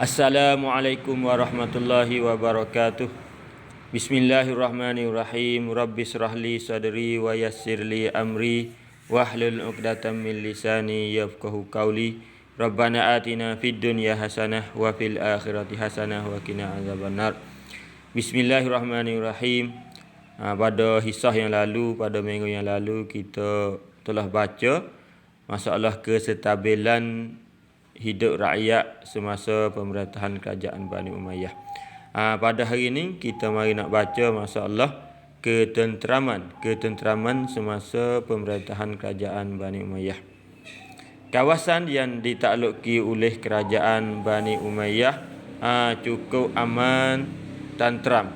Assalamualaikum warahmatullahi wabarakatuh. Bismillahirrahmanirrahim. Rabbi shrahli sadri wa yassirli amri wahlul 'uqdatam min lisani yafqahu qawli. Rabbana atina fid dunya hasanah wa fil akhirati hasanah wa qina azabannar. Bismillahirrahmanirrahim. Pada hisah yang lalu, pada minggu yang lalu kita telah baca masalah kestabilan hidup rakyat semasa pemerintahan kerajaan Bani Umayyah. Pada hari ini kita mari nak baca masalah ketenteraman semasa pemerintahan kerajaan Bani Umayyah. Kawasan yang ditakluki oleh kerajaan Bani Umayyah cukup aman, tenteram.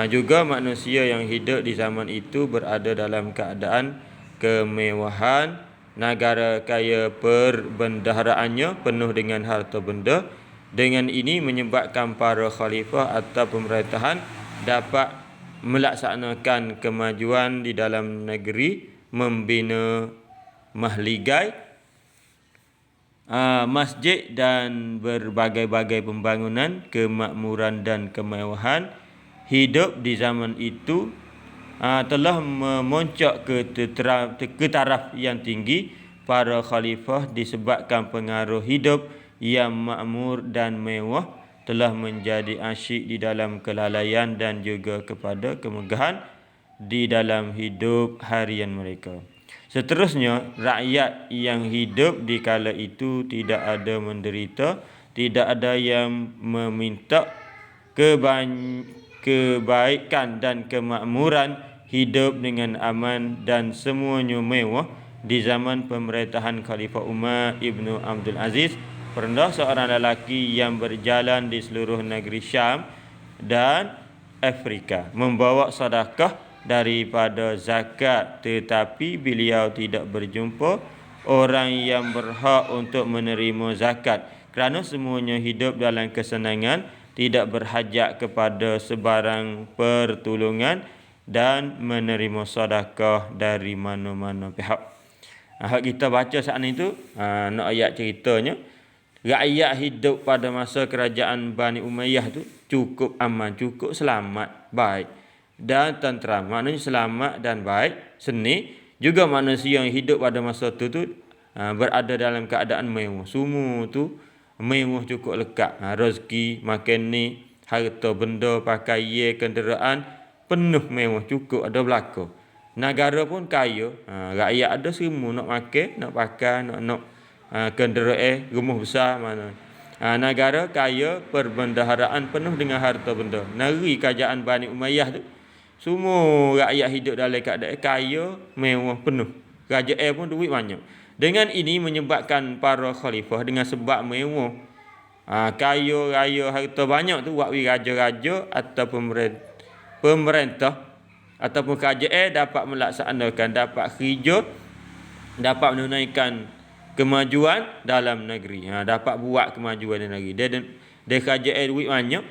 Juga manusia yang hidup di zaman itu berada dalam keadaan kemewahan. Negara kaya perbendaharaannya penuh dengan harta benda. Dengan ini menyebabkan para khalifah atau pemerintahan dapat melaksanakan kemajuan di dalam negeri, membina mahligai, masjid dan berbagai-bagai pembangunan, kemakmuran dan kemewahan. Hidup di zaman itu telah memuncak ke taraf yang tinggi. Para khalifah disebabkan pengaruh hidup yang makmur dan mewah telah menjadi asyik di dalam kelalaian dan juga kepada kemegahan di dalam hidup harian mereka. Seterusnya, rakyat yang hidup di kala itu tidak ada menderita, tidak ada yang meminta kebaikan dan kemakmuran, hidup dengan aman dan semuanya mewah. Di zaman pemerintahan Khalifah Umar ibnu Abdul Aziz, pernah seorang lelaki yang berjalan di seluruh negeri Syam dan Afrika membawa sedekah daripada zakat, tetapi beliau tidak berjumpa orang yang berhak untuk menerima zakat kerana semuanya hidup dalam kesenangan, tidak berhajat kepada sebarang pertolongan dan menerima sedekah dari mana-mana pihak. Hak kita baca saat ni tu, nak ayat ceritanya, rakyat hidup pada masa kerajaan Bani Umayyah tu cukup aman, cukup selamat, baik dan tenteram. Maknanya selamat dan baik, seni. Juga manusia yang hidup pada masa tu berada dalam keadaan mewah. Semua tu mewah, cukup lekat. Rezeki, makan ni, harta benda, pakaian, kenderaan, penuh mewah, cukup ada belaka. Negara pun kaya, rakyat ada semua, nak makan, nak pakai, nak kenderaan, rumah besar mana. Negara kaya, perbendaharaan penuh dengan harta benda. Negeri kerajaan Bani Umayyah tu, semua rakyat hidup dalam keadaan kaya, mewah, penuh. Kerajaan pun duit banyak. Dengan ini menyebabkan para khalifah dengan sebab mewah, kaya raya, harta banyak tu, wakwi raja-raja atau pemerintah ataupun kerajaan dapat melaksanakan, dapat kerja, dapat menunaikan kemajuan dalam negeri. Dapat buat kemajuan dalam negeri. Dia kerajaan duit banyak,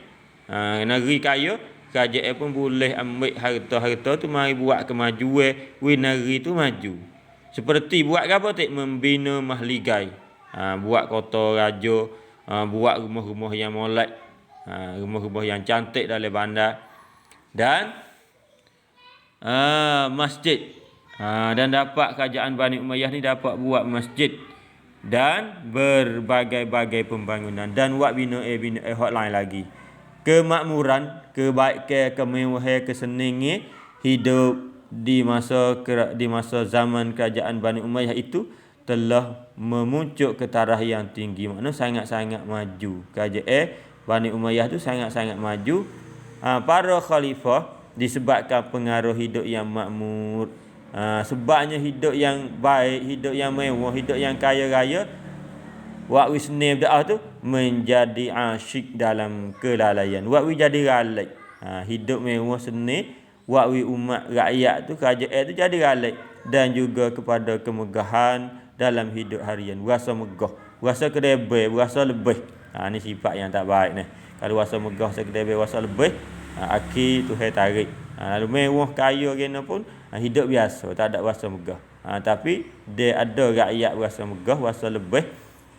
negeri kaya, kerajaan pun boleh ambil harta-harta tu mari buat kemajuan, negeri tu maju. Seperti buat apa tak? Membina mahligai, buat kota raja, buat rumah-rumah yang molek, rumah-rumah yang cantik dalam bandar, dan masjid. Dan dapat kerajaan Bani Umayyah ni dapat buat masjid dan berbagai-bagai pembangunan dan buat bina hak lain lagi. Kemakmuran, kebaikan, kemewahan, kesenangan hidup di masa zaman kerajaan Bani Umayyah itu telah memuncak ke taraf yang tinggi. Maknanya sangat-sangat maju. Kerajaan Bani Umayyah tu sangat-sangat maju. Para khalifah disebabkan pengaruh hidup yang makmur, sebabnya hidup yang baik, hidup yang mewah, hidup yang kaya raya, wakwi seni bid'ah tu menjadi asyik dalam kelalaian. Wakwi jadi ralai. Hidup mewah seni, wakwi umat rakyat tu, kerajaan tu jadi ralai. Dan juga kepada kemegahan dalam hidup harian. Rasa megah, rasa kedebel, rasa lebih. Ni sifat yang tak baik ni. Kalau rasa megah, rasa kedebel, rasa lebih, akhir Tuhan tarik. Lalu mewah kaya kena pun hidup biasa, tak ada rasa megah. Tapi dia ada rakyat rasa megah, rasa lebih.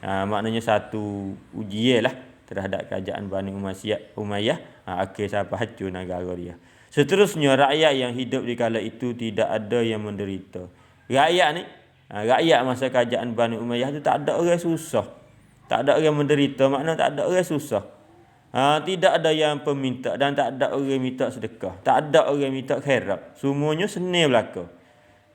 Maknanya satu ujian lah. terhadap kerajaan Bani Umayyah, akhir sampai hancur negara dia. Seterusnya, rakyat yang hidup di kala itu tidak ada yang menderita. Rakyat ni, rakyat masa kerajaan Bani Umayyah tu tak ada orang susah. Tak ada orang menderita, makna tak ada orang susah. Tidak ada yang peminta dan tak ada orang minta sedekah. Tak ada orang minta khairat. Semuanya seni belaka.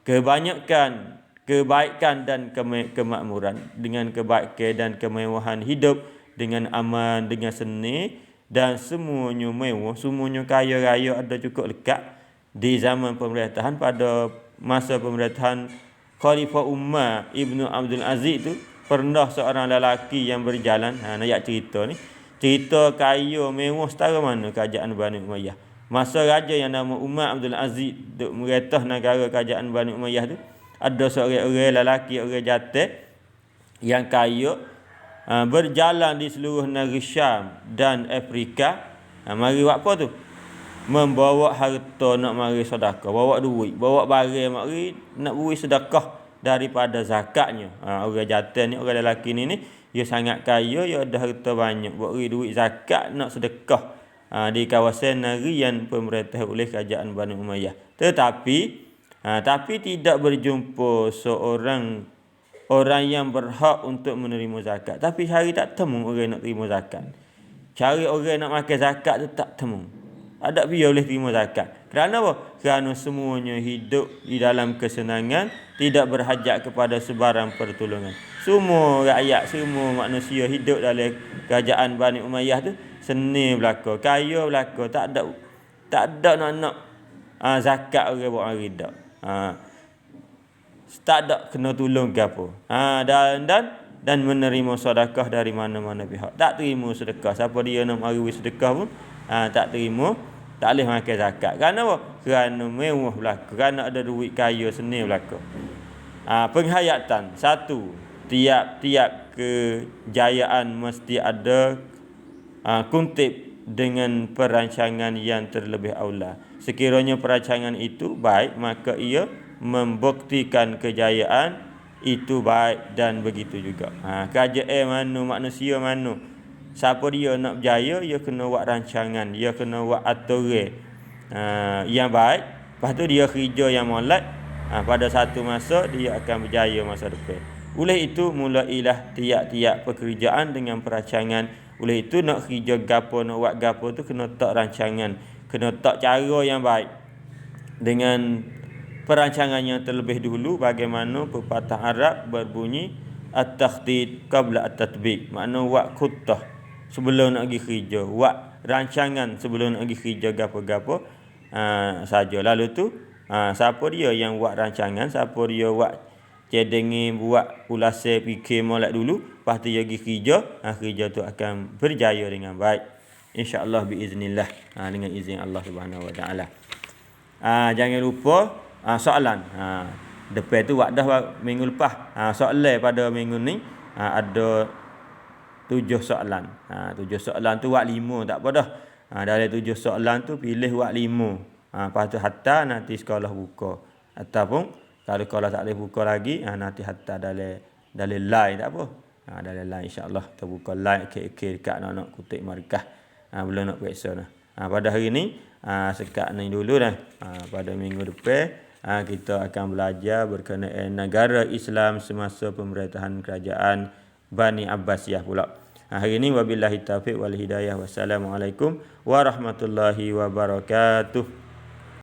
Kebanyakan kebaikan dan kemakmuran, dengan kebaikan dan kemewahan hidup dengan aman, dengan seni, dan semuanya mewah, semuanya kaya raya, ada cukup lekat di zaman pemerintahan pada masa pemerintahan Khalifah Umar Ibnu Abdul Aziz tu. Pernah seorang lelaki yang berjalan, nak cerita ni, cerita kaya mewah setara mana kerajaan Bani Umayyah. Masa raja yang nama Umar Abdul Aziz duk meretah negara kerajaan Bani Umayyah tu, ada seorang lelaki, orang jatah yang kaya, berjalan di seluruh negeri Syam dan Afrika. Mari buat apa tu? Membawa harta nak mari sedekah, bawa duit, bawa barang mari nak beri sedekah daripada zakatnya. Orang jantan ni, orang lelaki ni dia sangat kaya, dia ada harta banyak, beri duit zakat nak sedekah di kawasan negeri yang pemerintah oleh kerajaan Bani Umayyah. Tetapi tidak berjumpa seorang orang yang berhak untuk menerima zakat. Tapi hari tak temu orang nak terima zakat. Cari orang nak makan zakat tu tak temu. Ada dia boleh terima zakat. Kerana apa? Kerana semuanya hidup di dalam kesenangan, tidak berhajat kepada sebarang pertolongan. Semua rakyat, semua manusia hidup dalam kerajaan Bani Umayyah tu seni belaka, kaya belaka, tak ada nak zakat orang buat hari dak. Tak ada kena tolong ke apa. Dan menerima sedekah dari mana-mana pihak. Tak terima sedekah. Siapa dia nak mari sedekah pun tak terima, tak boleh makan zakat. Kerana apa? Kerana mewah belaka, kerana ada duit kaya seni belaka. Penghayatan. Satu, tiap-tiap kejayaan mesti ada kuntip dengan perancangan yang terlebih aula. Sekiranya perancangan itu baik, maka ia membuktikan kejayaan itu baik, dan begitu juga kerajaan mana, manusia mana, siapa dia nak berjaya, dia kena buat rancangan, dia kena buat aturan yang baik. Lepas tu dia kerja yang molek, pada satu masa dia akan berjaya masa depan. Oleh itu mulailah tiap-tiap pekerjaan dengan perancangan. Oleh itu nak kerja gapo, nak buat gapo tu kena tak rancangan, kena tak cara yang baik dengan perancangan yang terlebih dahulu. Bagaimana pepatah Arab berbunyi at-takhdid qabla at-tatbiq, makna buat khutah sebelum nak pergi kerja, buat rancangan sebelum nak pergi kerja gapo-gapo saja. Lalu tu siapa dia yang buat rancangan, siapa dia buat cedengi, buat ulasan, fikir molek dulu, lepas tu dia pergi kerja, kerja tu akan berjaya dengan baik, insya-Allah biiznillah, dengan izin Allah Subhanahu Wa Taala. Jangan lupa soalan. Depan tu buat dah minggu lepas. Soalan pada minggu ni ada 7 soalan. 7 soalan tu buat 5 tak apa dah. Dalam 7 soalan tu pilih buat 5. Lepas tu hantar, nanti sekolah buka. Ataupun kalau tak boleh buka lagi, nanti hantar dalam line tak apa. Dalam line insya-Allah kita buka line dekat anak-anak kutip markah. Belum nak periksa dah. Pada hari ni sekat ni dulu dah. Pada minggu depan kita akan belajar berkenaan negara Islam semasa pemerintahan kerajaan Bani Abbasiyah pula. Hari ini wabillahi taufiq wal hidayah. Wassalamualaikum warahmatullahi wabarakatuh.